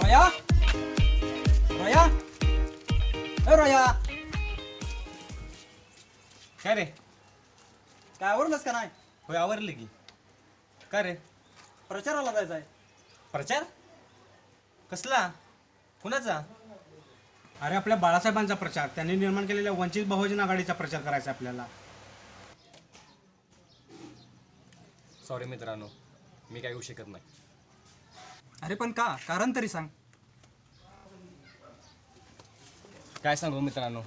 रोया रोया रोया काय रे? काय आवरलंस का नाही? होय आवरले की. काय रे? प्रचाराला जायचं आहे. प्रचार कसला? कुणाचा? अरे आपल्या बाळासाहेबांचा प्रचार, त्यांनी निर्माण केलेल्या वंचित बहुजन आघाडीचा प्रचार करायचा आपल्याला. सॉरी मित्रांनो, मी काय येऊ शकत नाही. अरे पण का? कारण तरी सांग. काय सांगू मित्रांनो,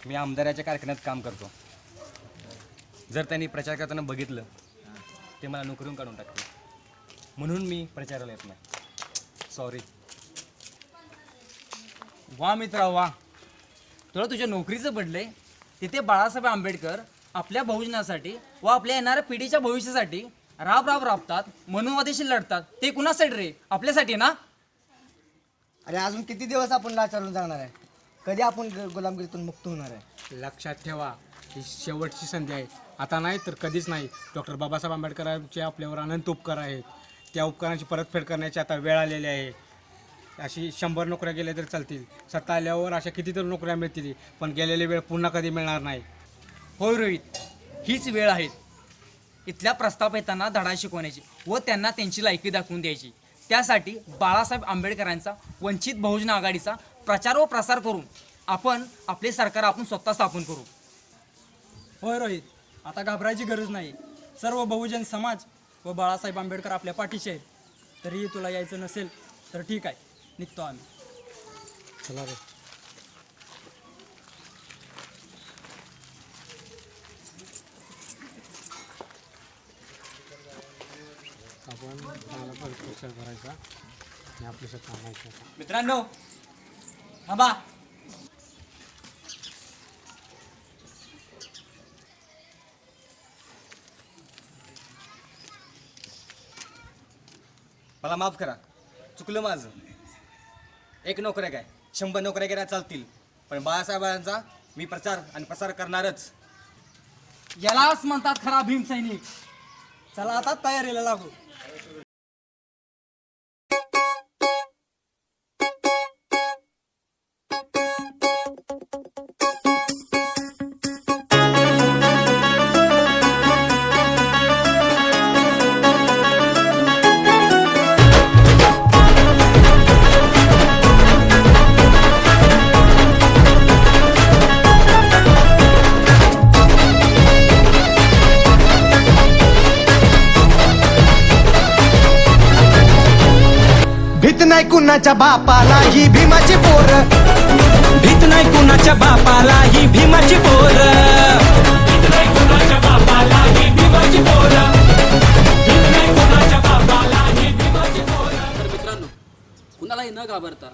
मी आमदाराच्या कारखान्यात काम करतो. जर त्यांनी प्रचार करताना बघितलं ते मला नोकरीहून काढून टाकते, म्हणून मी प्रचाराला येत नाही. सॉरी. वा मित्रा वा, तुला तुझ्या नोकरीचं पडलंय. तिथे बाळासाहेब आंबेडकर आपल्या बहुजनासाठी व आपल्या येणाऱ्या पिढीच्या भविष्यासाठी राबतात, मनोवादेशी लढतात. ते कुणासाठी रे? आपल्यासाठी ना. अरे अजून किती दिवस आपण लाचारून जाणार आहे? कधी आपण गुलामगिरीतून मुक्त होणार आहे? लक्षात ठेवा, ही शेवटची संधी आहे. आता नाही तर कधीच नाही. डॉक्टर बाबासाहेब आंबेडकरांचे आपल्यावर अनंत उपकार आहेत. त्या उपकारांची परतफेड करण्याची आता वेळ आलेली आहे. अशी 100 नोकऱ्या गेल्या तरी चालतील. सत्ता आल्यावर अशा कितीतरी नोकऱ्या मिळतील, पण गेलेली वेळ पुन्हा कधी मिळणार नाही. होय रोहित, हीच वेळ आहे इथल्या प्रस्थापितांना धडा शिकवण्याची व त्यांना त्यांची लायकी दाखवून द्यायची. त्यासाठी बाळासाहेब आंबेडकरांचा वंचित बहुजन आघाडीचा प्रचार व प्रसार करून आपण आपले सरकार आपण स्वतः स्थापन करू. होय रोहित, आता घाबरायची गरज नाही. सर्व बहुजन समाज व बाळासाहेब आंबेडकर आपल्या पाठीशी आहेत. तरीही तुला यायचं नसेल तर ठीक आहे, निघतो आम्ही. चला रे. आपण चांगला प्रचार करायचा आणि आपली सत्ता आणायची. मित्रांनो थांबा. मला माफ करा, चुकलं माझं. 1 नोकऱ्या काय 100 नोकऱ्या गेल्या चालतील, पण बाळासाहेबांचा मी प्रचार आणि प्रसार करणारच. यालाच म्हणतात खरा भीमसैनिक. चला आता तयारीला लागू. भीत नाही कुणाच्या बापाला ही भीमाची पोर. भीत नाही कुणाच्या बापाला ही भीमाची पोर. भीत नाही कुणाच्या बापाला ही भीमाची पोर. भीत नाही कुणाच्या बापाला ही भीमाची पोर. तर मित्रांनो, कुणालाही न घाबरता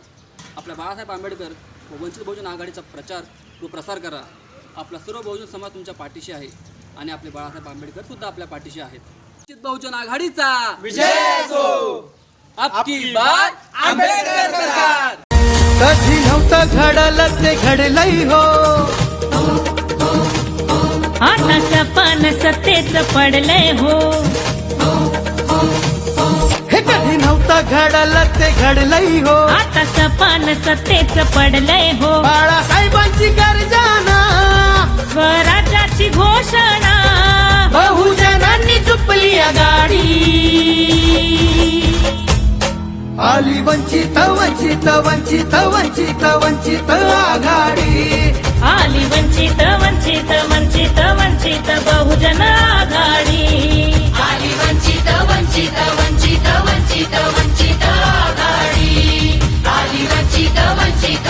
आपल्या बाळासाहेब आंबेडकर व वंचित बहुजन आघाडीचा प्रचार व प्रसार करा. आपला सर्व बहुजन समाज तुमच्या पाठीशी आहे आणि आपले बाळासाहेब आंबेडकर सुद्धा आपल्या पाठीशी आहेत. वंचित बहुजन आघाडीचा विजय असो. आपकी बात आंबेडकर सरकार. कधी नव्हतं घडलं ते घडलंय हो. आता सपन सत्तेच पडलंय हो. हे कधी नव्हतं घडलं ते घडलंय हो. आता सपन सत्तेच पडलंय हो. बाळासाहेबांची गर्जना, स्वराज्याची घोषणा, बहुजनांनी चुपली आघाडी. आली वंचित वंचित वंचित वंचित वंचित आघाडी. आली वंचित वंचित वंचित वंचित बहुजन आघाडी. आली वंचित वंचित वंचित वंचित वंचित आघाडी. आली वंचित वंचित